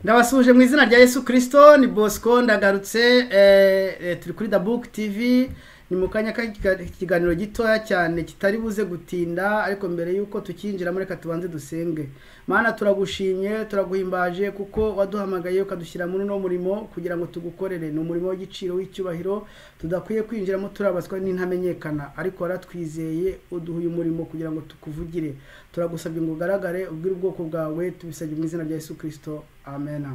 Ndabasuje mu izina rya Yesu Kristo, ni Bosco ndagarutse turi kuri The Book TV. Ni mu kanya k'ikiganiro gitoya cyane kitari buze gutinda, ariko mbere yuko tukinjira muri reka tubanze dusenge. Mana turagushimye, turaguhimbaje kuko waduhamagaye ukadushyira muri no murimo kugira ngo tugukorere. Ni umurimo w'igiciro w'icyubahiro tudakwiye kwinjiramo turabaswa n'intamenyekana, ariko waratwizeye uduhuye umurimo kugira ngo tukuvugire. Turagusabye ngo ugaragare ubwire ubwoko bwawe, tubisabye mu izina rya Yesu Kristo. Amen.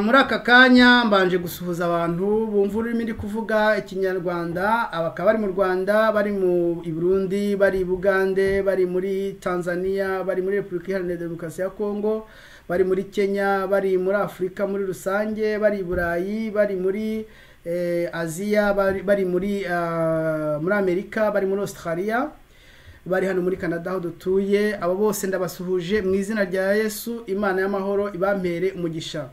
Muri aka kanya mbanje gusuhuza abantu bumva ururimi ndi kuvuga ikinyarwanda, abakaba bari mu Rwanda, bari mu Burundi, bari Bugande, bari muri Tanzania, bari muri Republika Iharanira Demokarasi ya Kongo, bari muri Kenya, bari muri Afrika muri rusange, bari Burayi, bari muri Asia, bari muri Amerika, bari muri Australia, bari hano muri Canada aho dutuye. Abo bose ndabasuhuje mu izina rya Yesu. Imana y'amahoro ibampere umugisha.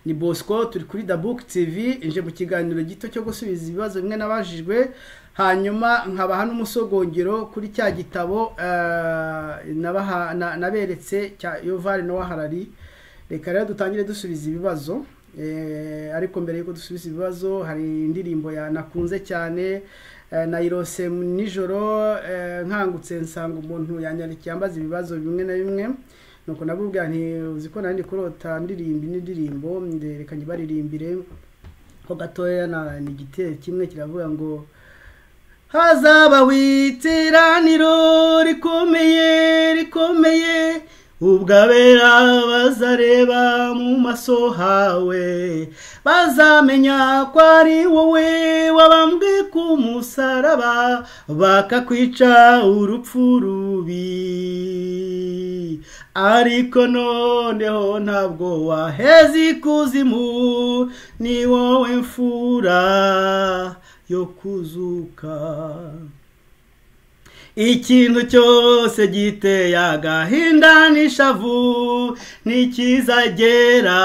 Ni Bosco, turi kuri The Book TV, nje mu kiganiro gito cyo gusubiza ibibazo bimwe nabajijwe, hanyuma nkabaha n'umusogongero kuri cya gitabo naberetse cya Yuval Noah Harari. Reka rero dutangire dusubiza ibibazo, ariko mbere yuko dusubiza ibibazo hari indirimbo nakunze cyane, nayirose nijoro nkangutse nsanga umuntu yanyarikiye ambaza ibibazo bimwe na bimwe, nuko nabubwira nti uziko nandi kurota indirimbo reka nyibaririmbire ko gatoya ni igitero kimwe kiravuga ngo hazaba witiraniro rikomeye ubwabera bazareba mu maso hawe, bazamenya ko ari wowe wabambwe ku musaraba, bakakwica urupfu rubi, ariko noneho ntabwo waheze ikuzimu, ni wowe mfura yo kuzuka. Ikintu cyose giteye agahinda n'ishavu ntikizagera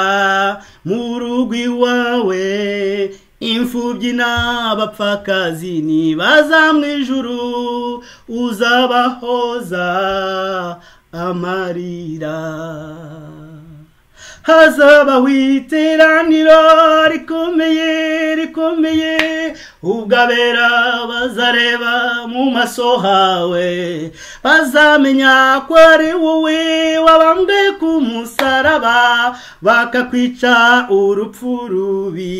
mu rugo iwawe, imfubyi n'abapfakazi nibaza mu ijuru uzabahoza amarira. Hazaba witiraniro rikomeye ubwabera bazareba mu maso hawe, bazamenya ko ari wowe wabambwe ku musaraba, bakakwica urupfu rubi,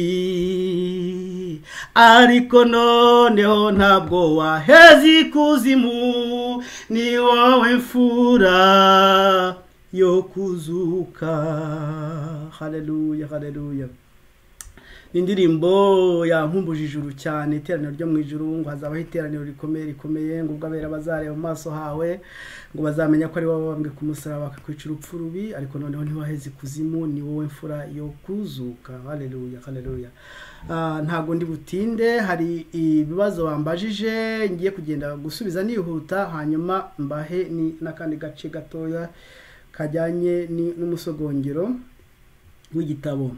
ariko noneho ntabwo waheze ikuzimu, ni wowe mfura yo kuzuka. Haleluya, haleluya. Indirimbo yankumbuje ijuru cyane, iteraniro ryo mu ijuru, ngo hazabaho iteraniro rikomeye ngo ubwabera bazareba mu maso hawe, ngo bazamenya ko ari wowe wabambwe ku musaraba, bakakwica urupfu rubi, ariko noneho ntiwaheze kuzimu, ni wowe mfura yo kuzuka. Haleluya, haleluya. Ntago ndi butinde, hari ibibazo bambajije ngiye kugenda gusubiza nihuta, hanyuma mbahe n'akandi gace gatoya kajyanye n'umusogongero w'igitabo.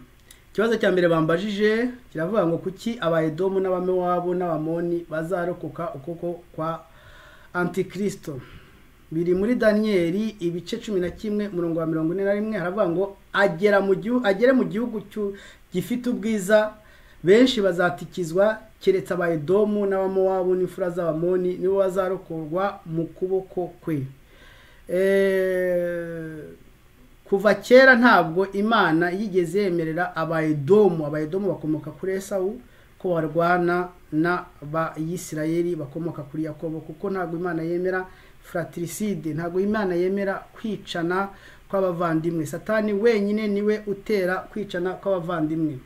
Ikibazo cya mbere bambajije kiravuga ngo kuki abaedomu n'abamowabu n'abamoni bazarokoka ukoko kwa Antikristo. Biri muri Danieli ibice 11 murongo wa 41, haravuga ngo agere mu gihugu gifite ubwiza, benshi bazatikizwa, keretse abaedomu n'abamowabu n'imfura z'abamoni nibo bazarokorwa mu kuboko kwe. Kuva kera ntabwo Imana yigeze yemerera abaedomu bakomoka kuri Esawu ko barwana n'Abayisirayeli bakomoka kuri Yakobo, kuko ntabwo Imana yemera fratricide, ntabwo Imana yemera kwicana kw'abavandimwe. Satani wenyine niwe utera kwicana kw'abavandimwe.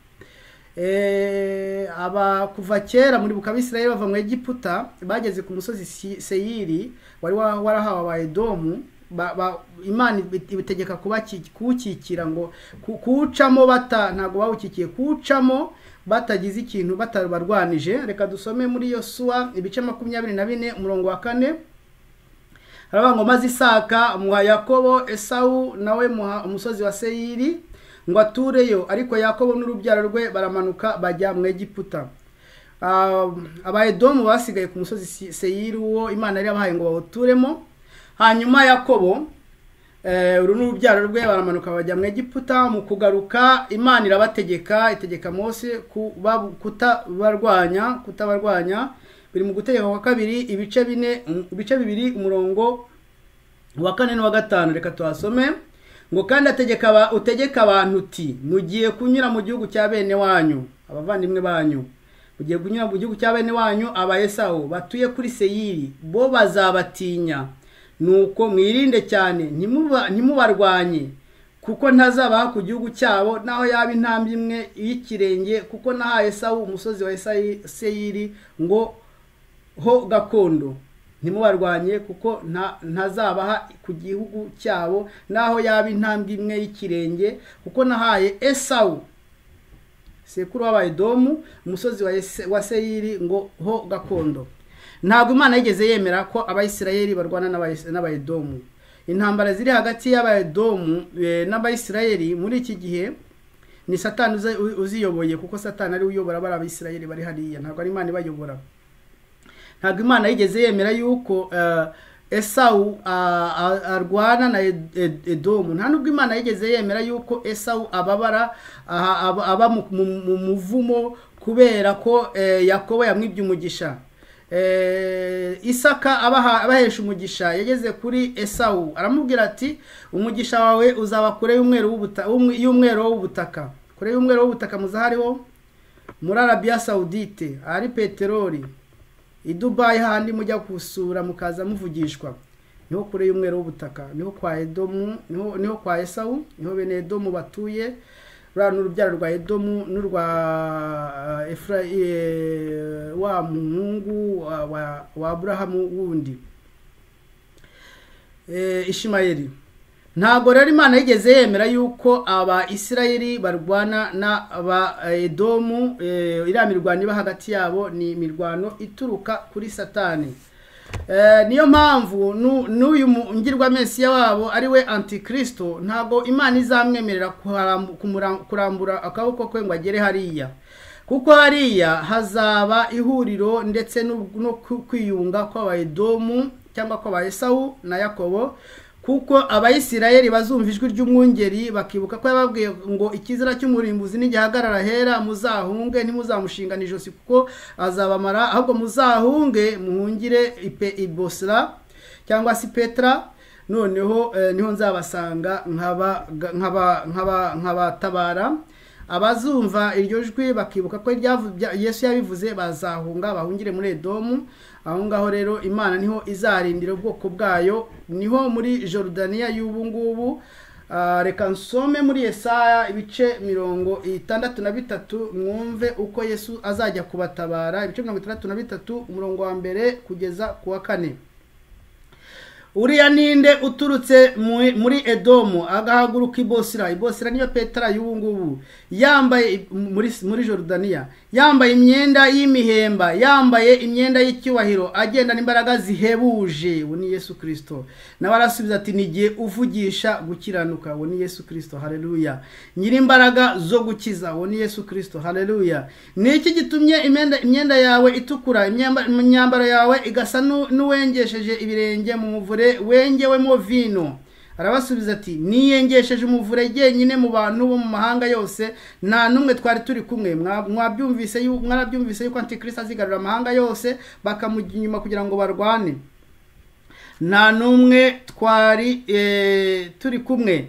Kuva kera muri Bukabisirayeli bava mu Egiputa, bageze ku musozi Seyiri wari warahawe abaedomu, Imana ibitegeka kuwukikira, ngo kuwucamo ntabwo bawukikiye, kuwucamo batagize ikintu batabarwanije. Reka dusome muri Yosuwa ibice 24 umurongo wa 4, haravuga ngo maze Isaka muha Yakobo Esawu nawe muha umusozi wa Seyiri ngo atureyo, ariko Yakobo n'urubyaro rwe baramanuka bajya mu Egiputa. Abaedomu basigaye ku musozi Seyiri, uwo Imana yari yabahaye ngo bawuturemo. Hanyuma Yakobo uru n'urubyaro rwe baramanuka bajya mu Egiputa. Mu kugaruka Imana irabategeka, itegeka Mose kutabarwanya. Biri mu Gutegeka kwa kabiri ibice 2 umurongo wa 4 n'uwa 5. Reka tuhasome ngo kandi utegeka abantu uti mugiye kunyura mu gihugu cya bene wanyu abavandimwe banyu, mugiye kunyura mu gihugu cya bene wanyu aba Esawu batuye kuri Seyiri, bo bazabatinya, nuko mwirinde cyane ntimubarwanye, kuko ntazabaha ku gihugu cyabo naho yaba intambwe imwe y'ikirenge, kuko nahaye Esawu umusozi wa Seyiri ngo ho gakondo. Ntimubarwanye kuko ntazabaha ku gihugu cyabo naho yaba intambwe imwe y'ikirenge, kuko nahaye Esawu sekuru w'Abaedomu umusozi wa Seyiri ngo ho gakondo. Ntabwo Imana yigeze yemera ko Abayisirayeli barwana n'Abaedomu. Intambara ziri hagati y'Abaedomu n'Abayisirayeli muri iki gihe ni Satani uziyoboye, kuko Satani ari uyobora Abayisirayeli bari hariya, ntabwo ari Imana ibayobora. Ntabwo Imana yigeze yemera yuko Esawu arwana na Edomu. Nta nubwo Imana yigeze yemera yuko Esawu aba mu muvumo kubera ko Yakobo yamwibye umugisha. Isaka abahesha umugisha yageze kuri Esawu aramubwira ati umugisha wawe uzaba kure y'umwero w'ubutaka. Kure y'umwero w'ubutaka muzahariho muri Arabia Saudite, ari peteroli, i Dubai handi mujya kusura mukaza muvugishwa. Niho kure y'umwero w'ubutaka, niho kwa Edomu, niho kwa Esawu, niho bene Edomu batuye. Rano urubyaro rwa Edomu n'urwa wa muhungu wa Aburahamu wundi Ishimayeli. Ntabwo rero Imana yigeze yemera yuko Abayisirayeli barwana n'aba Edomu. Iriya mirwano iba hagati yabo ni imirwano ituruka kuri Satani. Niyo mpamvu n'uyu ngirwamesiya wabo ari we Antikristo, ntabwo Imana izamwemerera kurambura akaboko kwe ngo agere hariya, kuko hariya hazaba ihuriro ndetse no kwiyunga kw'Abaedomu cyangwa kw'Abaesawu na Yakobo, kuko Abayisirayeli bazumva ijwi ry'umwungeri bakibuka ko yababwiye ngo ikizira cy'umurimbuzi nigihagarara hera muzahunge ntimuzamushingana ijosi kuko azabamara, ahubwo muzahunge muhungire Ibosra cyangwa si Petra, noneho niho nzabasanga nk'abatabara. Abazumva iryo jwi bakibuka ko Yesu yabivuze bazahunga bahungire muri Edomu. Aho ngaho rero Imana niho izarindira ubwoko bwayo, niho muri Jordania y'ubu ngubu. Reka nsome muri Yesaya ibice 63 mwumve uko Yesu azajya kubatabara. Ibice 63 umurongo wa 1 kugeza ku wa 4. Uriya ninde uturutse muri Edomu agahaguruka Ibosra. Ibosra niyo Petra y'ubu ngubu, yambaye muri Jordania, yambaye imyenda y'imihemba, yambaye imyenda y'icyubahiro, agenda n'imbaraga zihebuje. Uwo ni Yesu Kristo. Nawe arasubiza ati nigiye uvugisha gukiranuka. Uwo ni Yesu Kristo. Haleluya. Nyiri imbaraga zo gukiza. Uwo ni Yesu Kristo. Haleluya. Niki gitumye imyenda yawe itukura, imyambaro yawe igasa n'uwengesheje ibirenge mu muvure wengewemo vino? Arabasubiza ati niyengesheje umuvure jyenyine mu bantu bo mu mahanga yose, nta numwe twari turi kumwe. Mwarabyumvise yuko Antikristo azigarura amahanga yose bakamujya inyuma kugira ngo barwane. Nta numwe twari turi kumwe.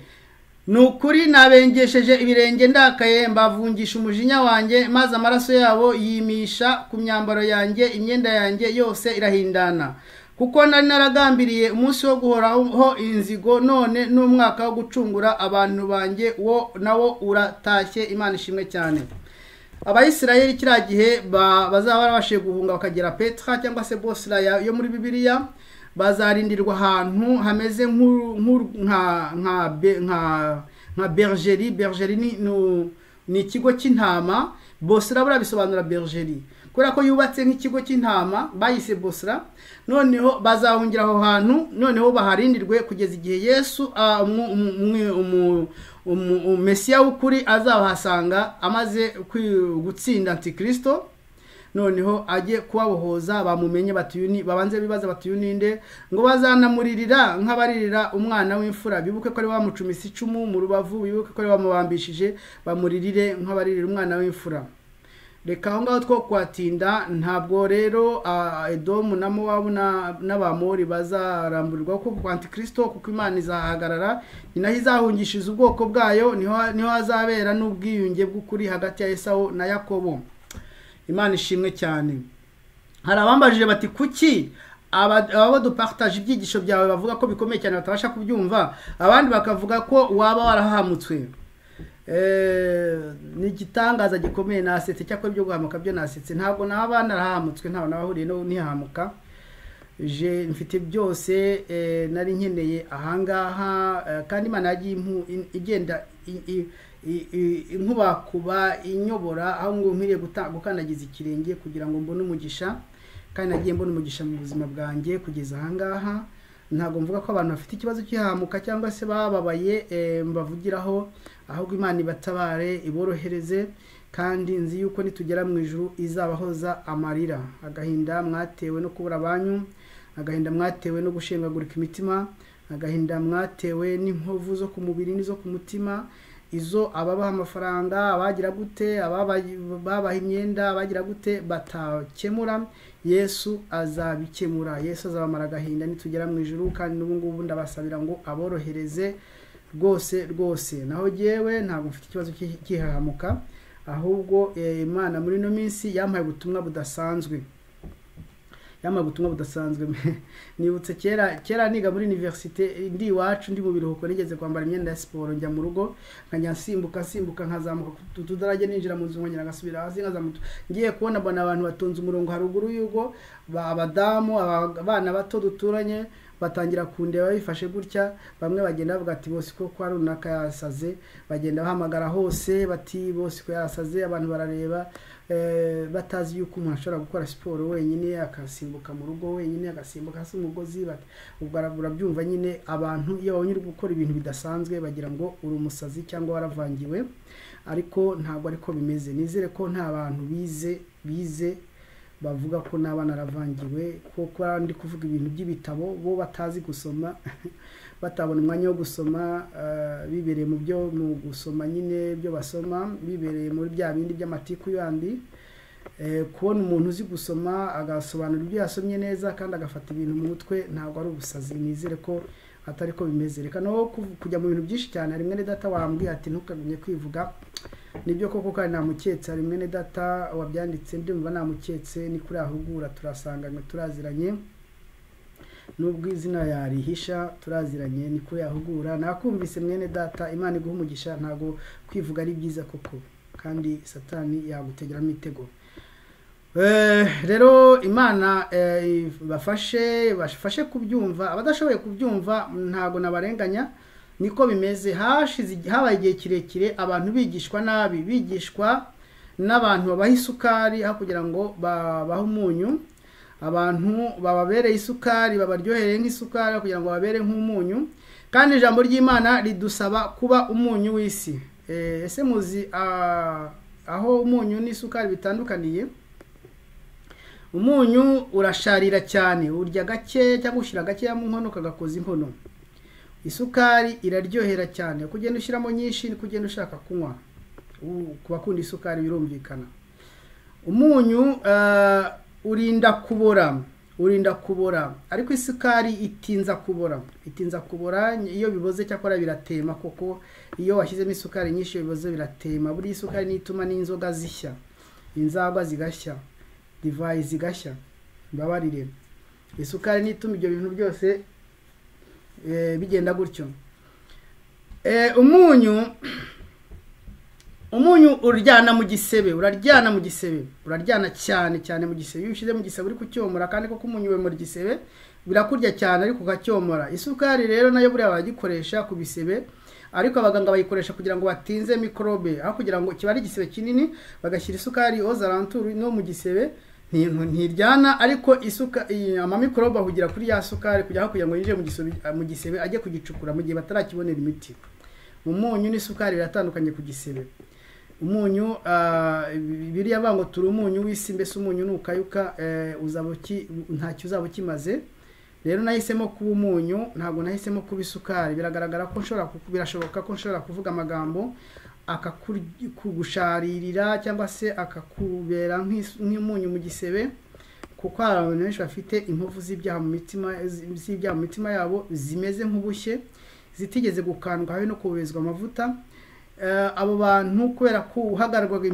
Nukuri nabengesheje ibirenge ndakaye mbavungisha umujinya wanjye, maze amaraso yabo yimisha ku myambaro yanjye, imyenda yanjye yose irahindana. Kuko nari naragambiriye umunsi wo guhoraho inzigo, none n'umwaka wo gucungura abantu banjye wo nawo uratashye. Imana ishimwe cyane. Abayisirayeli kiriya gihe bazaba barabashije guhunga bakagera Petra cyangwa se Bosra yo muri Bibiliya, bazarindirwa ahantu hameze nka bergerie. Bergerie ni ikigo cy'intama. Bosra burabisobanura bergerie kubera ko yubatse nk'ikigo cy'intama, bayise Bosra. Noneho bazahungira aho hantu, noneho baharindirwe kugeza igihe Yesu Mesiya w'ukuri azabahasanga amaze gutsinda Antikristo. noneho ajye kubabohoza bamumenye batuyuni babanze bibaza batuyuninde ngo bazanamuririra nk'abaririra umwana w'imfura bibuke ko ari bamucumisa icumu mu rubavu bibuke ko ari bamubambishije bamuririre nk'abaririra umwana w'imfura. Reka aho ngaho two kwatinda ntabwo rero Edomu na Mowabu n'Abamori bazaramburirwa kuko Antikristo kuko Imana izahagarara ni naho izahungishiza ubwoko bwayo niho hazabera n'ubwiyunge bw'ukuri hagati ya Esawu na Yakobo. Imana ishimwe cyane. Hari abambajije bati kuki aba dupartage ibyigisho byawe bavuga ko bikomeye cyane batabasha kubyumva abandi bakavuga ko waba warahamutswe. Ni igitangaza gikomeye nasetse cyakora ibyo guhamuka byo nasetse ntabwo naba narahamutswe ntawe nabahuriye no nihamuka je mfite byose nari nkeneye ahangaha kandi Imana yagiye igenda inkubakuba inyobora aho ngo nkwiriye gukandagiza ikirenge kugira ngo mbone umugisha kandi nagiye mbona umugisha mu buzima bwanjye kugeza ahangaha. Ntabwo mvuga ko abantu bafite ikibazo cy'ihamuka cyangwa se bababaye mbavugiraho ahubwo Imana ibatabare iborohereze kandi nzi yuko nitugera mu ijuru izabahoza amarira agahinda mwatewe no kubura banyu agahinda mwatewe no gushengagurika imitima agahinda mwatewe n'inkovu zo ku mubiri n'izo ku mutima izo ababaha amafaranga abagira gute ababaha imyenda abagira gute batakemura Yesu azabikemura. Yesu azabamara agahinda nitugera mu ijuru kandi n'ubu ngubu ndabasabira ngo aborohereze rwose naho jewe ntabwo mfite ikibazo cy'ihahamuka ahubwo Imana muri no minsi yampaye ubutumwa budasanzwe nibutse kera niga muri universite ndi iwacu ndi mu biruhuko nigeze kwambara imyenda ya siporo njya mu rugo nkajya nsimbuka nkazamuka tudarage ninjira mu nzu nkongera ngasubira hasi nkazamuka ngiye kubona mbona abantu batonze umurongo haruguru y'ugo abadamu abana bato duturanye batangira kundeba bifashe gutya bamwe bagenda bavuga ati bose ko kwa runaka yasaze bagenda bahamagara hose bati bose ko yasaze abantu barareba batazi yuko umuntu ashobora gukora siporo wenyine akasimbuka mu rugo wenyine agasimbuka hasi umugozi ubwo arabyumva nyine abantu iyo babonye gukora ibintu bidasanzwe bagira ngo uri umusazi cyangwa waravangiwe ariko ntabwo ariko bimeze. Nizere ko nta bantu bize bavuga ko n'abana naravangiwe kuko ndi kuvuga ibintu by'ibitabo bo batazi gusoma batabona umwanya wo gusoma bibereye mu gusoma nyine byo basoma bibereye muri bya bindi by'amatiku yandi kubona umuntu uzi gusoma agasobanura ibyo yasomye neza kandi agafata ibintu mu mutwe ntabwo ari ubusazi. Nizere ko atari ko bimeze. Reka no kujya mu bintu byinshi cyane rimwe ne data wambwiye ati ntukagumye kwivuga nibyo koko kandi namuketse rimwe ne data wabyanditse ndumva namuketse ni kuri ahugura turasanganywe turaziranye nubwo izina yarihisha turaziranye ni kuri ahugura nakumvise mwene data Imana iguha umugisha ntago kwivuga ari byiza koko kandi satani yagutegera mitego. Rero Imana bafashe kubyumva abadashoboye kubyumva ntago nabarenganya niko bimeze. Habaye igihe kirekire abantu bigishwa nabi bigishwa n'abantu babaha isukari aho kugira ngo babahe umunyu abantu bababereye isukari babaryohereye nk'isukari kugira ngo babere nk'umunyu kandi ijambo ry'Imana ridusaba kuba umunyu w'isi. Ese muzi aho umunyu n'isukari bitandukaniye? Umunyu urasharira cyane urya gake cyangwa ushira gake mu nkono kagakoza inkono. Isukari iraryohera cyane kugenda ushyiramo nyinshi ni kugenda ushaka kunywa kubakunda isukari birumvikana. Umunyu urinda kubora ariko isukari itinza kubora iyo biboze cyakora biratema koko iyo washyizemo isukari nyinshi biboze biratema. Buri isukari nituma n'inzoga zishya inzagwa zigashya divayi zigashya mbabarire isukari nituma ibyo bintu byose bigenda gutyo. Umunyu uryana mu gisebe uraryana cyane mu gisebe. Iyo ushize mu gisebe uri kucyomora kandi koko umunyu we muri gisebe birakurya cyane ariko ukacyomora. Isukari rero nayo buriya bagikoresha ku bisebe ariko abaganga bayikoresha kugira ngo batinze mikrobe aho kugira ngo kibari igisebe kinini bagashyira isukari ozarantur no mu gisebe ntiryana ariko amamikrobe ahugira kuri ya sukari kugira ngo yinjire mu gisebe ajye kugicukura mu gihe batarakibonera imiti. Umunyu n'isukari biratandukanye ku gisebe. umunyu biriya bango turi umunyu w'isi, mbese umunyu nukayuka ntacyo uzaba ukimaze. Rero nahisemo kuba umunyu, ntabwo nahisemo kuba isukari. Biragaragara ko birashoboka ko nshobora kuvuga amagambo akakugusharirira cyangwa se akakubera nk'umunyu mu gisebe, kuko hari abantu benshi bafite inkovu z'ibyaha mu mitima yabo zimeze nk'ubushye, zitigeze gukandwa habe no kubezwa amavuta. Abo bantu kubera ko guhagararwa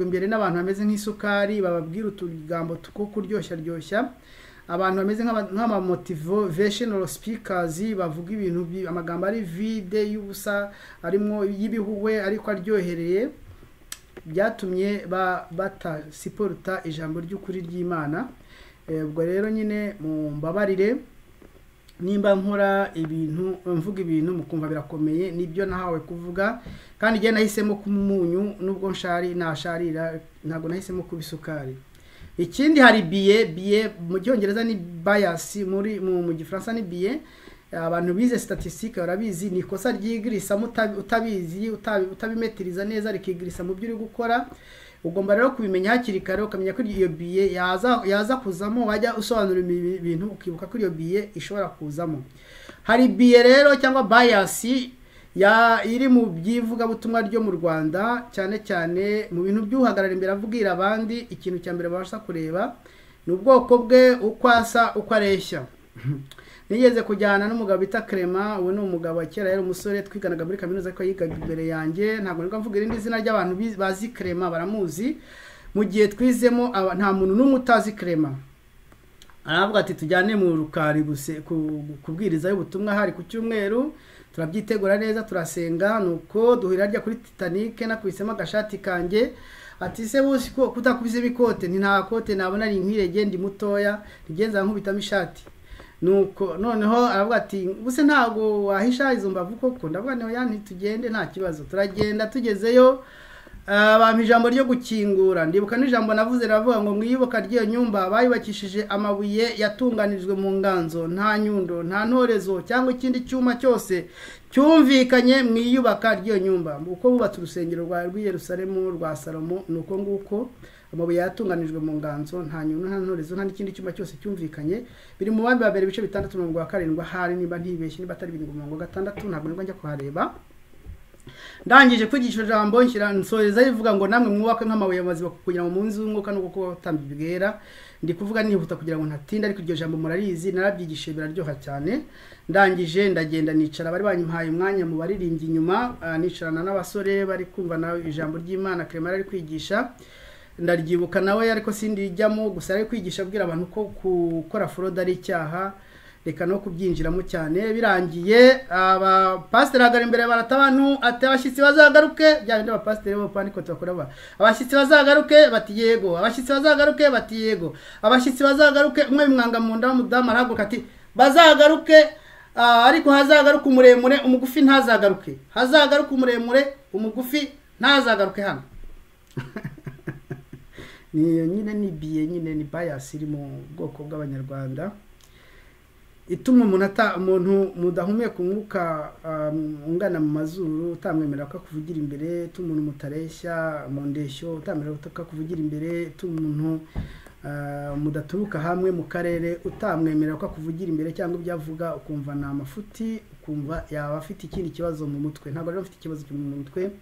imbere n'abantu bameze nk'isukari, bababwira utugambo two kuryoshya, abantu bameze nk'ama motivational speakers bavuga ibintu amagambo ari vide y'ubusa, arimo y'ibihuwe ariko aryohereye, byatumye batasiporuta ijambo ry'ukuri ry'Imana. Ubwo rero nyine mu mbabarire nimba nkora ibintu mvuga ibintu mukumva birakomeye, nibyo nahawe kuvuga, kandi igihe nahisemo kumunyu nubwo nasharira, ntabwo nahisemo kubisukari. Ikindi hari biye mu Cyongereza ni bias, mu Gifaransa ni biye. Abantu bize statistique barabizi, ni ikosa ryigirisa utabizi utabimetiriza neza rikigirisa mu byo uri gukora. Ugomba rero kubimenya hakiri kare, ukamenya ko iyo biye yaza kuzamo, wajya usobanura ibintu ukibuka ko iyo biye ishobora kuzamo. Hari biye rero cyangwa bias iri mu byivuga butumwa ryo mu Rwanda, cyane cyane mu bintu by'uhagarara imbere avugira abandi. Ikintu cya mbere babasha kureba ni ubwoko bwe, uko asa, uko areshya. Nigeze kujyana n'umugabo bita Clement, uwo ni umugabo kera yari umusore twiganaga muri kaminuza ko yigaga imbere yanjye, ntabwo niko mvuga irindi zina ry'abantu bazi Clement baramuzi. Mu gihe twizemo nta muntu n'umwe utazi Clement. Aravuga ati tujyane mu rukari kubwiriza y'ubutumwa hari ku cyumweru, turabyitegura neza, turasenga, nuko duhurira rya kuri Titanic, nakubisemo agashati kanjye. Ati se busi ko kutakubise bikote, nta kote nabona ari nkirege, ndi mutoya, nigenza nkubitamo ishati. Nuko noneho aravuga ati buse ntago wahisha izo mbavu koko. Ndavuga niho yani tugende nta kibazo. Turagenda, tugezeyo bampa ijambo ryo gukingura. Ndibuka n'ijambo navuze ravuga ngo mwiyuboka ry'iyo nyumba bayubakishije amabuye yatunganijwe mu nganzo, nta nyundo, nta ntorezo cyangwa ikindi cyuma cyose cyumvikanye mwiyubaka ry'iyo nyumba. Uko bubatse urusengero rwa Yerusalemu rwa Salomo, nuko nguko amabuye yatunganijwe mu nganzo, nta nyundo, nta ntorezo, nta n'ikindi cyuma cyose cyumvikanye. Biri mu bambi babere ibice 6:7 hari, niba ntibeshye, niba atari 7:6, ntabwo nibwo njya kuhareba. Ndangije kwigisha ijambo nsoreza yivuga ngo namwe mwubaka nk'amabuye maziba kugira ngo munsi y'umwuka no kuko tambi bwera. Ndi kuvuga nihuta kugira ngo ntatinda, ariko iryo jambo murarizi, narabyigishe biraryoha cyane. Ndangije ndagenda nicara, bari banyimpaye umwanya mu baririmbyi inyuma, nicarana n'abasore bari kumva nawe ijambo ry'Imana Clement ari kwigisha. Ndaryibuka nawe ariko sindijyamo, gusa ari kwigisha abwira abantu ko gukora fraud ari icyaha, reka no kubyinjiramo cyane. Birangiye pastor agara imbere baratabanu ati abashyitsi bazagaruke, byabinde abapastor bo paniko twakoraba, abashyitsi bazagaruke bati yego, abashyitsi bazagaruke bati yego, abashyitsi bazagaruke. Umwe bimwanga mu nda w'umudamu arahaguruka ati bazagaruke, ariko hazagaruka umuremure, umugufi ntazagaruke, hazagaruka umuremure, umugufi ntazagaruke hano. Nyine ni biye, nyine ni bias iri mu bwoko bw'Abanyarwanda, ituma umuntu mudahumeka umwuka ungana mu mazuru, utamwemera ko kuvugira imbere, ituma umuntu mutareshya mu ndeshyo, utamwemera ko kuvugira imbere, ituma umuntu mudaturuka hamwe mu karere, utamwemera ko kuvugira imbere cyangwa ibyavuga ukumva na amafuti, ukumva yaba afite ikindi kibazo mu mutwe. Ntabwo rero afite ikibazo mu mutwe,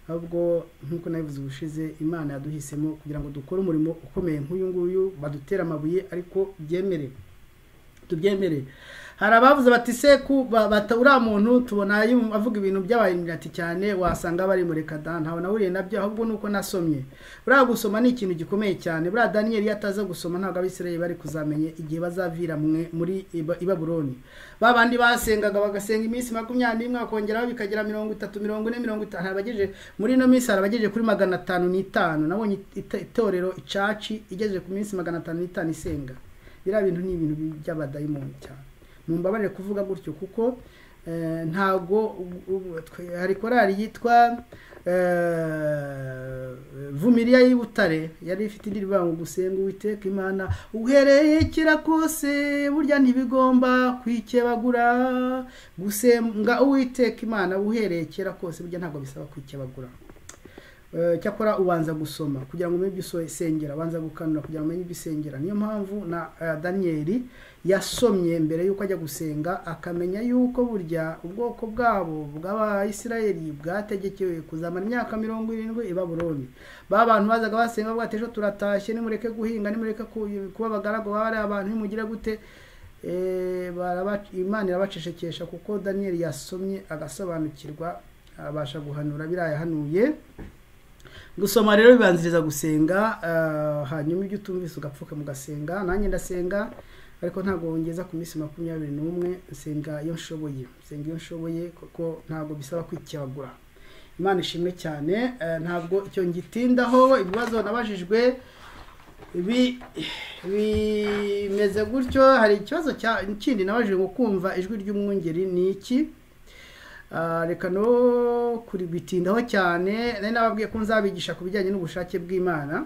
ahubwo nkuko nabivuze ubushize, Imana yaduhisemo kugira ngo dukore umurimo ukomeye nk'uyu nguyu, badutera amabuye ariko tubyemere. Hari abavuze bati se uriya muntu tubona avuga ibintu by'abayimirati cyane, wasanga bari muri kada, ntawe nawuriye nabyo, ahubwo nuko nasomye. Buriya gusoma ni ikintu gikomeye cyane. Buriya Daniel yataza gusoma ntabwo Abisirayeli bari kuzamenye igihe bazavira muri i Babuloni. Babandi basengaga bagasenga iminsi 21 bakongeraho bikagera 30, 40, 50, abagejeje muri no minsi arabagejeje kuri 505. Nabonye itorero icaci igejeje ku minsi 505 isenga. Biriya bintu ni ibintu by'abadayimoni cyane. Mumbabarire kuvuga gutyo kuko ntago hari korali yitwa Vumiriya y'Ibutare yari ifite indirimbo ngo gusenga Uwiteka Imana uhereye kirakose, burya ntibigomba kwikebagura. Gusenga Uwiteka Imana uhereye kirakose burya ntabwo bisaba kwikebagura. cyakora ubanza gusoma kugira ngo umenye ibyo isengera, ubanza gukanura kugira ngo umenye ibyo isengera. Niyo mpamvu na Daniel yasomye mbere yuko ajya gusenga, akamenya yuko burya ubwoko bwabo bw'Abayisiraheli bwategekewe kuzamara imyaka 70 i Babuloni. Bantu bazaga basenga bavuga ati ejo turatashye, nimureke guhinga, nimureke kuba abagaragu bari abantu, nimugire gute. Imana irabacecekesha kuko Daniel yasomye agasobanukirwa, abasha guhanura birayahanuye. Gusoma rero bibanziriza gusenga, hanyuma ibyo utumvise ugapfuka mu gasenga. Nanjye ndasenga ariko ntago ngeza ku minsi 21, nsenga iyo nshoboye kuko ntago bisaba kwicyagura. Imana ishimwe cyane. Ntabwo icyo ngitindaho, ibibazo nabajijwe bimeze gutyo. Hari ikibazo kindi nabajije ngo kumva ijwi ry'umwungeri ni iki. Reka no kuribitindaho cyane. Nari nababwiye ko nzabigisha ku bijyanye n'ubushake bw'Imana.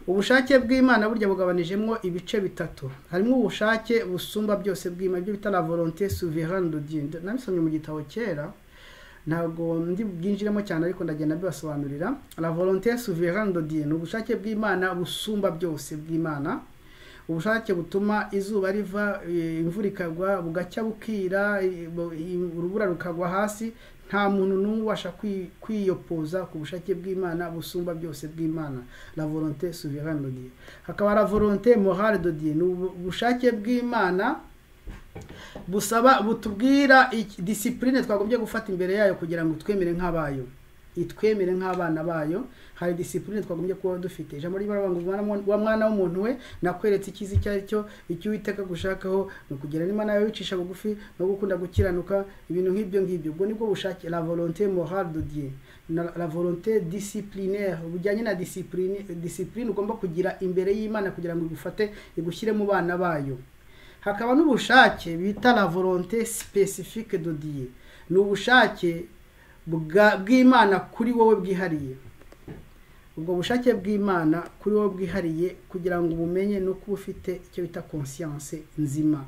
Ubushake bw'Imana burya bugabanijemo ibice bitatu. Harimo ubushake busumba byose bw'Imana, ibyo bita la volonté souveraine de Dieu. Nabisomye mu gitabo kera, ntago ndi bwinjiremo cyane ariko ndagenda bibasobanurira. La volonté souveraine de Dieu, ubushake bw'Imana busumba byose bw'Imana. Ubushake butuma izuba riva, imvura ikagwa, bugacya bukira, urubura rukagwa hasi. Nta muntu n'umwe ubasha kwiyopoza ku bushake bw'Imana busumba byose bw'Imana, la volonté souveraine de Dieu. Hakaba la volonté morale de Dieu, ubushake bw'Imana busaba butubwira discipline twagombye gufata imbere yayo kugira ngo twemere nk'abayo, itwemere nk'abana bayo. Hari discipline twagombye kuba dufite. Ijambo ry'Imana ngo wa mwana w'umuntu we nakweretse ikizi cyaricyo, icyo Uwiteka gushakaho no kugira n'Imana yawe wicisha bugufi no gukunda gukiranuka, ibintu nk'ibyo. Ubwo nibwo bushake, la volonté morale de Dieu, la volonté disciplinaire, bujyanye na discipline ugomba kugira imbere y'Imana kugira ngo igufate igushyire mu bana bayo. Hakaba n'ubushake bita la volonté spécifique de Dieu, ni ubushake bw'Imana kuri wowe bwihariye. Ubwo bushake bw'Imana kuri wowe bwihariye kugira ngo ubumenye no kuba ufite icyo bita conscience nzima.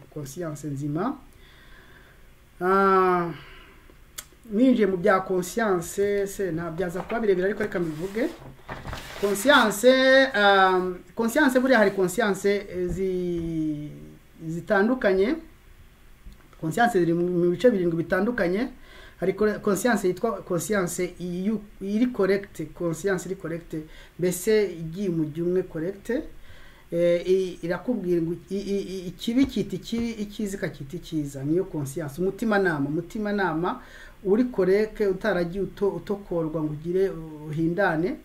Ninjiye mu bya conscience nta byaza kuba birebera ariko reka mbivuge. Conscience buri hari conscience zitandukanye. Conscience ziri mu bice 7 bitandukanye. Hari conscience yitwa conscience iri correct, conscience iri correct, mbese igiye mu jumwe correct. Irakubwira ngo ikibi kiti kibi, ikizi kakiti kiza, niyo conscience. Umutima nama uri correct, utaragiye utokorwa ngo ugire uhindane.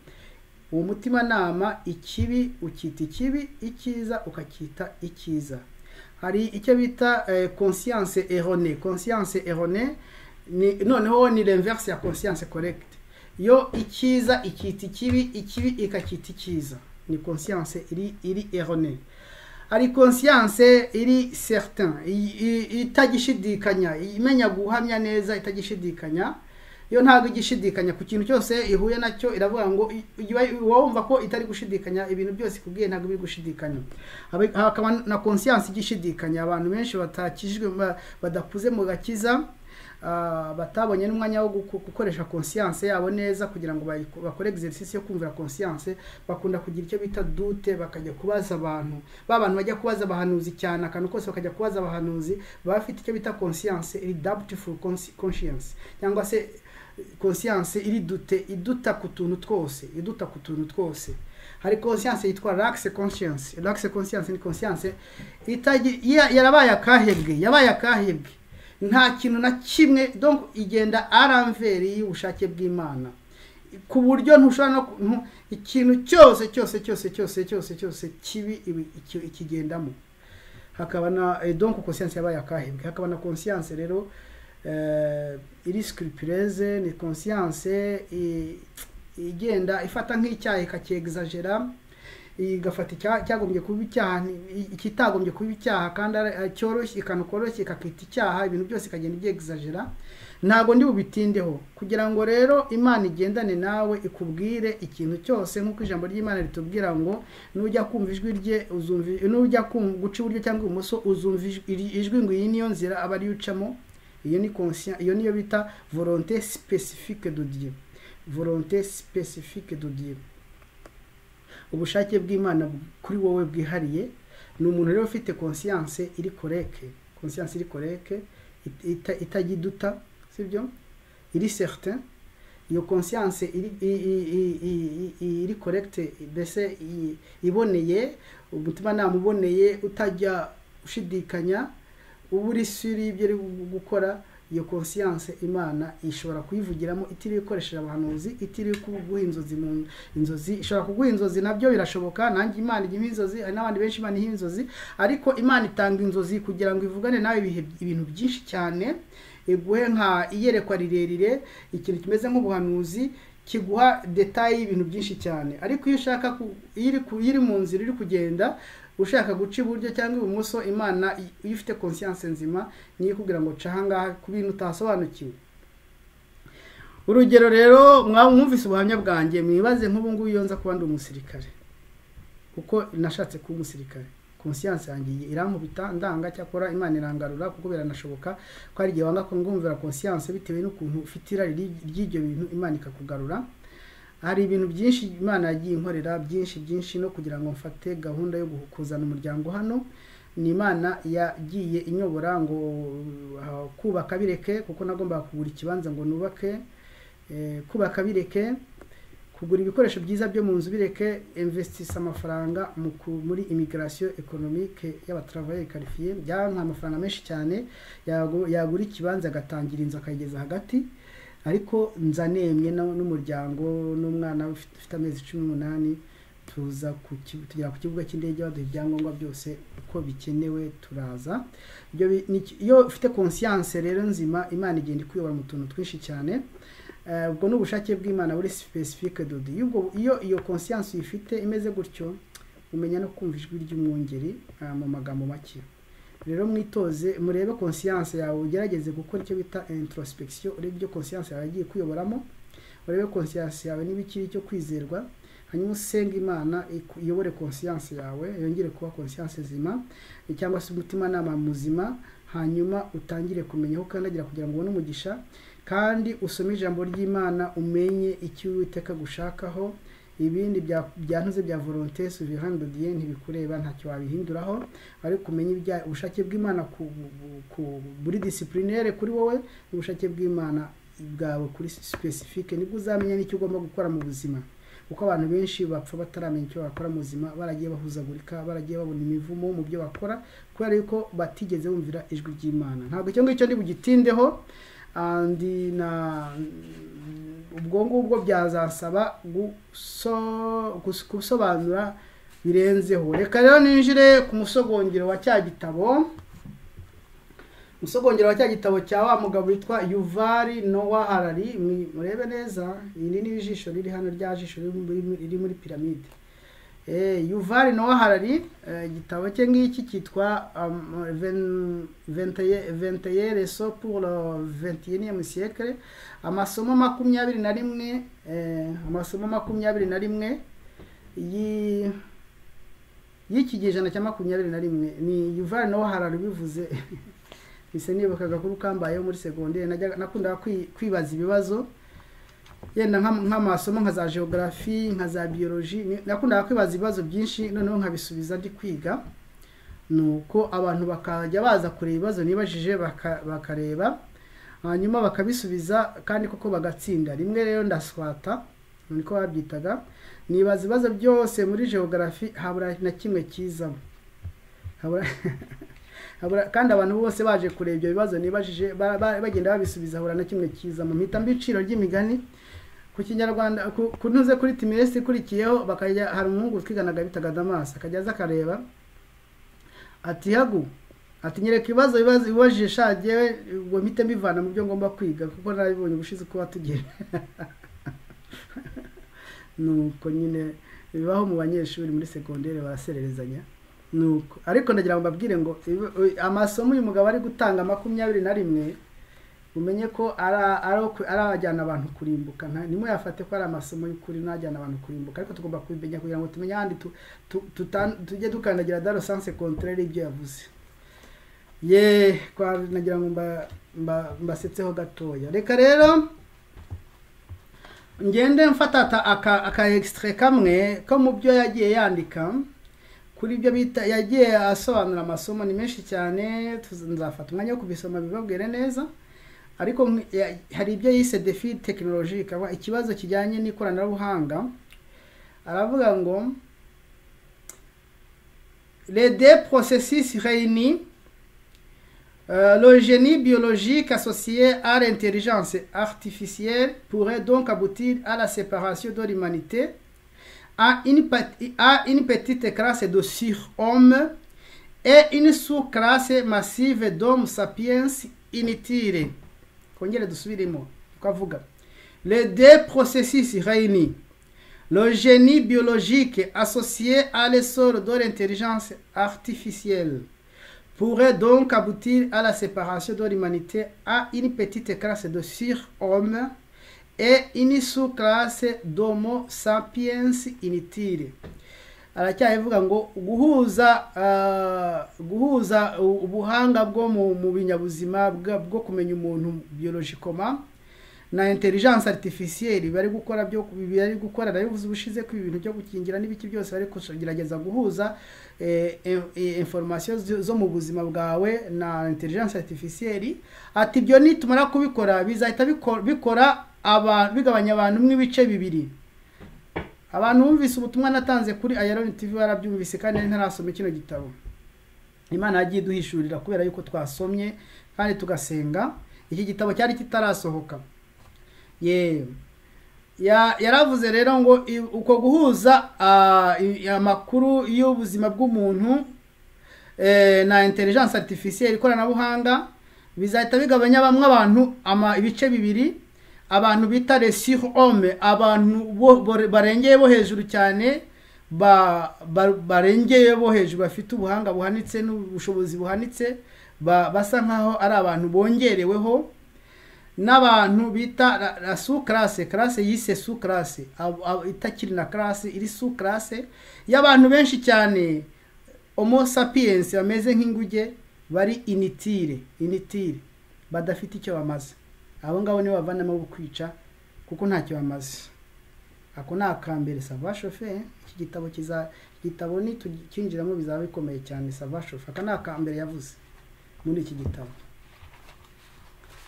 Uwo mutima nama ikibi ukita ikibi, ikiza ukakita ikiza. Hari icyo bita conscience erronée. Noneho ni l'inverse ya conscience correct. Yo ikiza ikita ikibi, ikibi ikakita ikiza, ni conscience iri erronée. Ari conscience iri certain, itagishidikanya, imenya guhamya neza, itagishidikanya. Yo ntago igishidikanya ku kintu cyose ihuye nacyo, iravuga ngo wumva ko itari gushidikanya, ibintu byose kubwiye ntago biri gushidikanya. Hakaba na conscience igishidikanya. Abantu benshi batakijwe, badakuze mu gakiza, batabonye n'umwanya wo gukoresha conscience yabo neza kugira ngo bakore exercice yo kumvira conscience, bakunda kugira icyo bita doute, bakajya kubaza abantu. Abantu bajya kubaza abahanuzi cyane, akantu kose bakajya kubaza abahanuzi, bafite icyo bita conscience iri doubtful conscience, cyangwa se conscience iri iduta ku tuntu twose. Hari conscience yitwa lax conscience. Lax conscience ni conscience yarabaye akahebwe, nta kintu na kimwe, donc igenda aranveri y'ubushake bw'Imana ku buryo ntushobora no ikintu cyose kibi ikigendamo. Hakaba na donc conscience yabaye akahebwe. Hakaba na conscience rero iri scrupuleuse, ni conscience igenda ifata nk'icyaha ikacyexagera, igafata cyagombye kuba icyaha ikitagombye kuba icyaha, kandi cyoroshye ikanukoroshye ikakita icyaha, ibintu byose ikagenda ibyexagera. Ntago ndi bubitindeho kugira ngo rero Imana igendane nawe, ikubwire ikintu cyose nk'uko ijambo ry'Imana ritubwira ngo nujya kumva ijwi rye uzumva, nujya guca iburyo cyangwa ibumoso uzumva ijwi ngo iyi niyo nzira aba ari ucamo. Iyo ni conscience, iyo niyo bita volonté spécifique de Dieu. volonté spécifique de Dieu, ubushake bw'Imana kuri wowe bwihariye. Ni umuntu rero ufite conscience iri correcte, itagiduta, sibyo, iri certain. Iyo conscience iri correcte, mbese iboneye, umutima namuboneye, utajya ushidikanya, uba uri suri ibyo ari gukora. Iyo conscience Imana ishobora kuyivugiramo, itiri ikoresheje abahanuzi, itiri kuguha inzozi mu inzozi. Ishobora kuguha inzozi, nabyo birashoboka. Nanjye Imana ijya inzozi, hari n'abandi benshi Imana iha inzozi, ariko Imana itanga inzozi kugira ngo ivugane nawe ibintu byinshi cyane, iguhe nka iyerekwa rirerire, ikintu kimeze nk'ubuhanuzi, kiguha detail y'ibintu byinshi cyane. Ariko iyo ushaka iri mu nzira iri kugenda, ushaka guca iburyo cyangwa ibumoso, Imana iyo ufite conscience nzima niyo kugira ngo cahanga ku bintu utasobanukiwe. Urugero rero, mwumvise ubuhamya bwanjye, mwibaze nk'ubu ngubu iyo nza kuba ndi umusirikare, kuko nashatse kuba umusirikare, conscience yanjye irankubita ndanga, cyakora Imana irangarura, kuko biranashoboka ko ari gihe wanga ko ngumvira conscience bitewe n'ukuntu ufite irari ry'ibyo bintu, Imana ikakugarura. Hari ibintu byinshi Imana yagiye inkorera, byinshi, no kugira ngo mfate gahunda yo kuzana umuryango hano. Ni Imana yagiye inyobora ngo kubaka bireke, kuko nagomba kugura ikibanza ngo nubake, kubaka bireke, kugura ibikoresho byiza byo mu nzu bireke, investisa amafaranga muri immigration économique y'abatravailleurs qualifiés, byanka amafaranga menshi cyane, yagura ikibanza agatangira inzu akayigeza hagati. Ariko nzanemye n'umuryango n'umwana ufite amezi 18, tugera ku kibuga cy'indege, baduha ibyangombwa byose uko bikenewe, turaza. Iyo ufite conscience rero nzima, Imana igenda ikuyobora mu tuntu twinshi cyane. Ubwo n'ubushake bw'Imana buri specifique de Dieu. Iyo conscience uyifite imeze gutyo, umenya no kumva ijwi ry'umwungeri mu magambo make. Rero mwitoze, murebe conscience yawe, ugerageze gukora icyo bita introspection, urebe ibyo conscience yawe yagiye kuyoboramo, urebe conscience yawe n'ibikiri cyo kwizerwa, hanyuma usenga Imana iyobore conscience yawe, yongere kuba conscience zima, cyangwa se umutima nama muzima, hanyuma utangire kumenya aho kandagira kugira ngo ubone umugisha, kandi usome ijambo ry'Imana, umenye icyo Uwiteka gushakaho. Ibindi byantuze bya volonté souveraine de Dieu ntibikureba, ntacyo wabihinduraho, ariko kumenya ubushake bw'Imana buri disciplinaire kuri wowe, ubushake bw'Imana bwawe kuri specifique, nibwo uzamenya n'icyo ugomba gukora mu buzima. Kuko abantu benshi bapfa bataramenya icyo bakora mu buzima, baragiye bahuzagurika, baragiye babona imivumo mu byo bakora, kubera yuko batigeze bumvira ijwi ry'Imana. Ntabwo icyo ngicyo ndi bugitindeho, ubwo ngubwo byazasaba gusobanura birenzeho. Reka rero ninjire ku musogongero wa cya gitabo, cya wa mugabo witwa Yuval Noah Harari. Murebe neza, iyi ni ijisho riri hano, rya jisho riri muri piramide. Yuval Noah Harari, igitabo cye ngiki cyitwa 21 leçons pour le 21e siècle, amasomo 21, amasomo 21 y'iki gijana cya 21. Ni Yuval Noah Harari bivuze. Ise nibukaga kuri kambaye muri secondaire, nakunda kwibaza ibibazo, yenda nk'amasomo nka za geography, nka za biology, nakunda kwibaza ibibazo byinshi, noneho nkabisubiza ndi kwiga. Nuko abantu bakajya baza kureba ibibazo nibajije, bakareba, hanyuma bakabisubiza, kandi koko bagatsinda. Rimwe rero ndaswata, niko babyitaga, nibaza ibibazo byose muri geography, habura na kimwe kizamo, kandi abantu bose baje kureba ibyo bibazo nibajije, bagenda babisubiza, habura na kimwe kizamo. Mpita mbiciro ry'imigani ku Kinyarwanda, kunuze kuri timesi kurikiyeho, bakajya, hari umuhungu twiganaga bitaga Damas, akajya aza akareba, ati hagu, ati nyereka ibibazo ibajije shagewe, ubwo mpite mbivana mu byo ngomba kwiga, kuko narabibonye ubushize kuba tugera. Nuko nyine bibaho mu banyeshuri muri secondaire, barasererezanya. Nuko ariko ndagira ngo mbabwire ngo amasomo uyu mugabo ari gutanga 21, umenye ko arajyana abantu kurimbuka. Nimwe yafate ko ari amasomo y'ukuri najyana abantu kurimbuka, ariko tugomba kubimenya kugira ngo tumenye handi tujye dukandagira dans le sens contraire ibyo yavuze. Kwa nagira ngo mbasetseho gatoya. Reka rero ngende mfata aka extrait kamwe ko mu byo yagiye yandika kuri ibyo bita yagiye asobanura amasomo ni menshi cyane, nzafata umwanya wo kubisoma bibabwire neza, ariko hari ibyo yise défi technologique, ikibazo kijyanye n'ikoranabuhanga. Aravuga ngo les deux processus réunis, le génie biologique associé à l'intelligence artificielle pourrait donc aboutir à la séparation de l'humanité à une petite classe de surhommes et une sous-classe massive d'hommes sapiens inutiles. Les deux processus réunis, le génie biologique associé à l'essor de l'intelligence artificielle, pourrait donc aboutir à la séparation de l'humanité à une petite classe de surhommes et une sous-classe d'homo sapiens inutiles. Aracyavuga ngo guhuza ubuhanga bwo mu binyabuzima bwo kumenya umuntu biologically na intelligence artificielle bari gukora nabivuze ubushize ko ibintu byo gukingira n'ibiki byose bari kugerageza guhuza information zo mu buzima bwawe na intelligence artificielle. Ati byo nitumara kubikora bizahita bikora bigabanya abantu mw'ibice bibiri. Abantu bumvise ubutumwa natanze kuri Iron TV barabyumvise kandi ntarasoma kino gitabo. Imana yagiye duhishurira kubera yuko twasomye kandi tugasenga. Iki gitabo cyari kitarasohoka. Yaravuze rero ngo uko guhuza amakuru y'ubuzima bw'umuntu na intelligence artificielle ikoranabuhanga bizahita bigabanya bamwe abantu ibice bibiri. Abantu bita les surhommes, abantu barengeye bo hejuru cyane, barengeye bo hejuru bafite ubuhanga buhanitse n'ubushobozi buhanitse, basa nkaho ari abantu bongereweho, n'abantu bita la sous-classe, classe yise sous-classe, itakiri na classe iri sous-classe y'abantu benshi cyane, homo sapiens bameze nk'inguge, bari inutile, badafite icyo bamaze. Abo ngabo ni bavanamo bukwica kuko ntacyo bamaze. Ako nakambere sava chauffer. Iki gitabo ni tukinjiramo bizaba bikomeye cyane. Sava chauffer aka nakambere yavuze muri iki gitabo.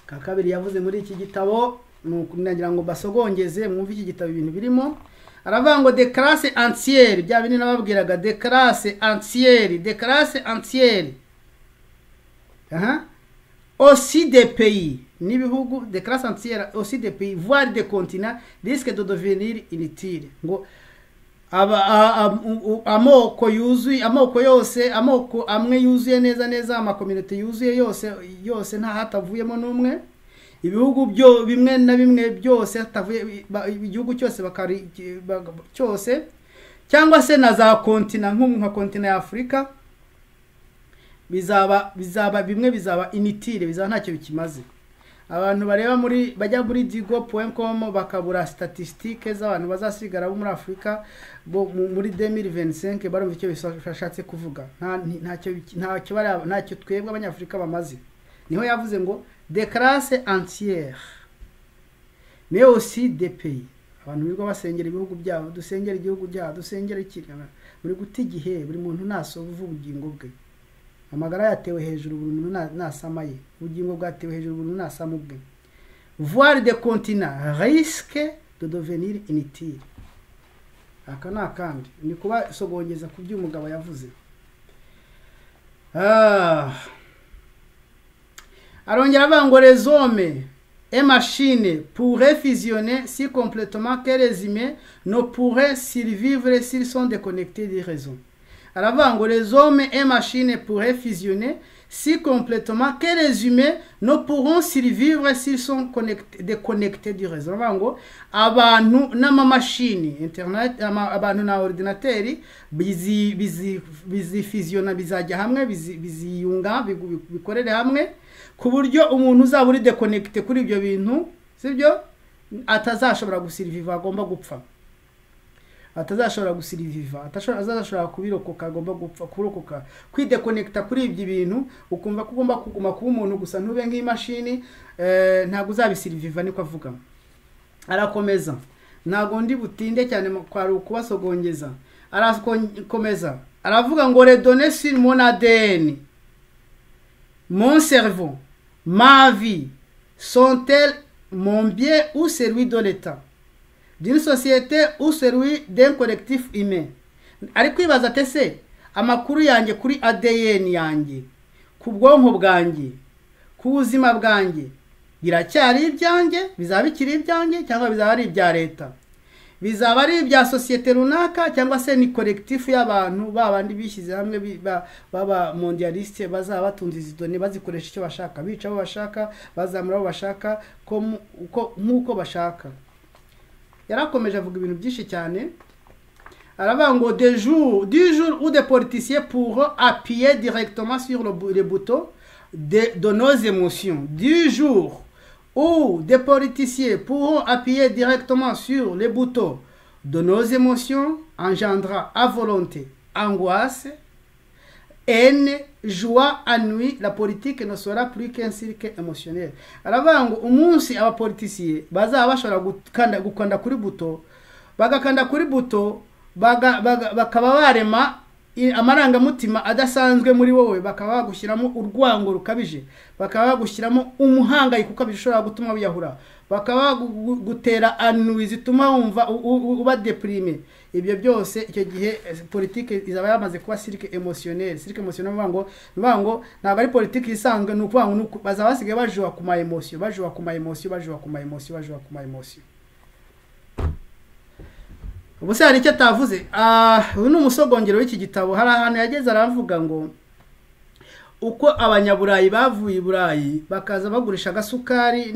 Kakabiri yavuze muri iki gitabo nagira ngo basogongeze mwumve iki gitabo ibintu birimo. Aravuga ngo de classe entière, bya bindi nababwiraga, de classe entière. Aussi des pays, n'ibihugu, des classes entières, aussi des pays, voire des continents, risquent de devenir inutiles. Ngo amoko yose, amoko amwe yuzuye neza, amakomunite yuzuye yose nta hatavuyemo n'umwe. Ibihugu bimwe na bimwe byose hatavuye igihugu cyose cyose, cyangwa se na za kontina nka kontina ya Afrika, bizaba bimwe bizaba inutile, bizaba ntacyo bikimaze. Abantu bajya muri digo.com bakabura statistique z'abantu bazasigara bo muri Afrika muri 2025, barumva icyo bishatse kuvuga. Ntacyo twebwe abanyafrika bamaze. Niho yavuze ngo des classes entières, mais aussi des pays. Abantu bigo basengera ibihugu byabo, dusengera igihugu cyabo, dusengera ikigana, muri guta igihe, buri muntu nasovuva ubugingo bwe. Amagara yatewe hejuru, buri muntu nasamaye, ubugingo bwatewe hejuru, buri muntu nasamubwe. Voir des continents risque de devenir inutile. Aka nakandi ni kuba sogongeza ku by'umugabo yavuze. Arongera avuga ngo les hommes et machines pourraient fusionner si complètement que les humains ne pourraient survivre s'ils sont déconnectés des réseaux. Aravuga ngo les hommes et machines pourraient fusionner si complètement que les humains ne pourront survivre s'ils sont déconnectés du réseau. Aravuga ngo abantu n'amamashini internet, abantu na ordinateri bizifusiona, bizajya hamwe, biziyunga, bikorere hamwe ku buryo umuntu uzaba uri déconnecté kuri ibyo bintu, sibyo, atazashobora gusiriviva, agomba gupfa. Atazashobora gusiriviva, atazashobora kubirokoka, agomba gupfa, kurokoka. Kwidekonekta kuri ibyo bintu ukumva ko ugomba kuguma kuba umuntu gusa ntube nk'imashini, ntago uzabisiriviva niko avuga. Arakomeza ntago ndi butinde cyane kwari ukubasogongeza. Arakomeza aravuga ngo les données sur mon ADN, mon cerveau, ma vie sont-elles mon bien ou celui de l'État, d'une société ou celui d'un collectif humain? Ari kwibaza tese amakuru yanjye kuri ADN yanjye, ku bwonko bwanjye, ku buzima bwanjye biracyari ibyanjye, bizaba bikiri ibyanjye cyangwa bizaba ari ibya leta, bizaba ari ibya societe runaka cyangwa se ni collectif y'abantu babandi bishyize hamwe baba mondialiste bazaba batunze izi données bazikoresha icyo bashaka, bica abo bashaka, bazamura abo bashaka nkuko bashaka. Yarakomeje avuga ibintu byinshi cyane. Aravuga ngo du jour où des politiciens pourront appuyer directement sur les boutons de nos émotions, du jour où des politiciens pourront appuyer directement sur les boutons de nos émotions, engendra à volonté angoisse, haine, joie, ennui, la politique ne sera plus qu'un cirque émotionnel. Aravuga ngo umunsi abapoliticiens bazaba bashobora gukanda kuri buto, bagakanda kuri buto, bakaba barema amarangamutima adasanzwe muri wowe, bakaba bagushyiramo urwango rukabije, bakaba bagushyiramo umuhangayiko ukabije ushobora gutuma wiyahura, bakaba gutera ennui zituma wumva uba deprime. Ibyo byose icyo gihe politique izaba yamaze kuba cirque émotionnel. Cirque émotionnel ngo ntabwo ari politique isanzwe, nukuvuga ngo bazaba basigaye bajuwa ku ma emotion, bajuwa ku ma emotion. Ubuse hari icyo atavuze. Uyu ni umusogongero w'iki gitabo. Hari ahantu yageze aravuga ngo uko abanyaburayi bavuye i Burayi bakaza bagurisha agasukari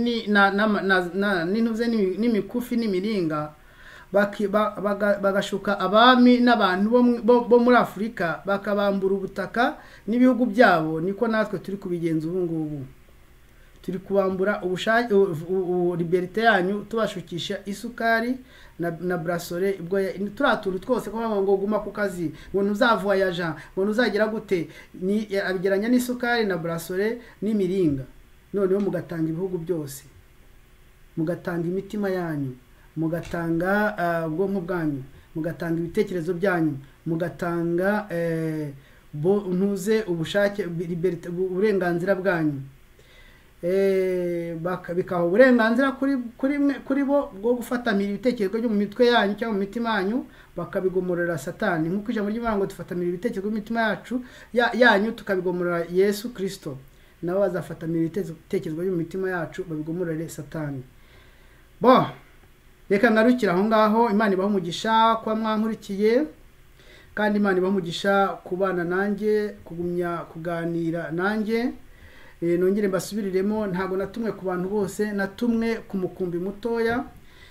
n'intuze n'imikufi n'imiringa, bagashuka abami n'abantu bo muri Afurika, bakabambura ubutaka n'ibihugu byabo, niko natwe turi kubigenza ubu ngubu. Turi kubambura liberté yanyu, tubashukisha isukari na brasore, ubwo turatura twose ko ngo guma ku kazi, ngo ntuzavoyaje, ngo ntuzagera gute, ni abigeranya n'isukari na brasore n'imiringa. Noneho mugatanga ibihugu byose, mugatanga imitima yanyu, mugatanga ubwonko bwanyu, mugatanga ibitekerezo byanyu, mugatanga ntuze ubushake, liberté, uburenganzira bwanyu. Bikaho uburenganzira kuri bo bwo gufatamira ibitekerezo byo mu mitwe yanyu cyangwa mu mitima yanyu, bakabigomorera Satani. Nkuko ijambo ry'Imana ngo dufatamira ibitekerezo mu mitima yacu yanyu tukabigomorera Yesu Kristo, nabo bazafatamira ibitekerezo byo mu mitima yacu babigomorere Satani. Reka ngarukira aho ngaho. Imana ibaho umugisha kwa mwankurikiye, kandi Imana ibaho umugisha kubana nanjye, kugumya kuganira nanjye. Nongere mbasubiriremo, ntago natumwe ku bantu bose, natumwe ku mukumbi mutoya.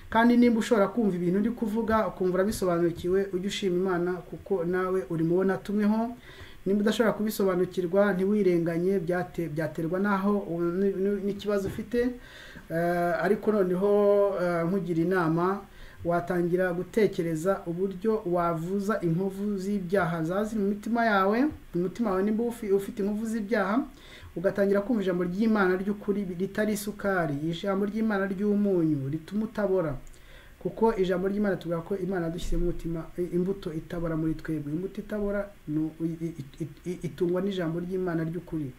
Kandi nimba ushobora kumva ibintu ndi kuvuga ukumva bisobanukiwe, ujye ushima Imana kuko nawe uri mu bo natumweho. Nimba udashobora kubisobanukirwa ntiwirenganye, byaterwa naho n'ikibazo ufite. Ariko noneho nkugira inama, watangira gutekereza uburyo wavuza inkovu z'ibyaha zazi mu mitima yawe. Umutima wawe nimba ufite inkovu z'ibyaha, ugatangira kumva ijambo ry'Imana ry'ukuri ritari isukari, ijambo ry'Imana ry'umunyu rituma utabora. Kuko ijambo ry'Imana tuvuga ko Imana dushyize mu mutima imbuto itabora muri twebwe. Imbuto itabora itungwa n'ijambo ry'Imana ry'ukuri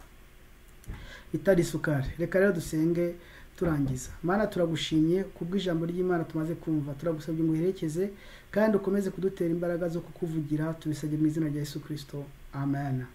itari isukari. Reka rero dusenge turangiza. Mana, turagushimye kubw'ijambo ry'Imana tumaze kumva. Turagusabye ngo uherekeze kandi ukomeze kudutera imbaraga zo kukuvugira. Tubisabye mu izina rya Yesu Kristo, amen.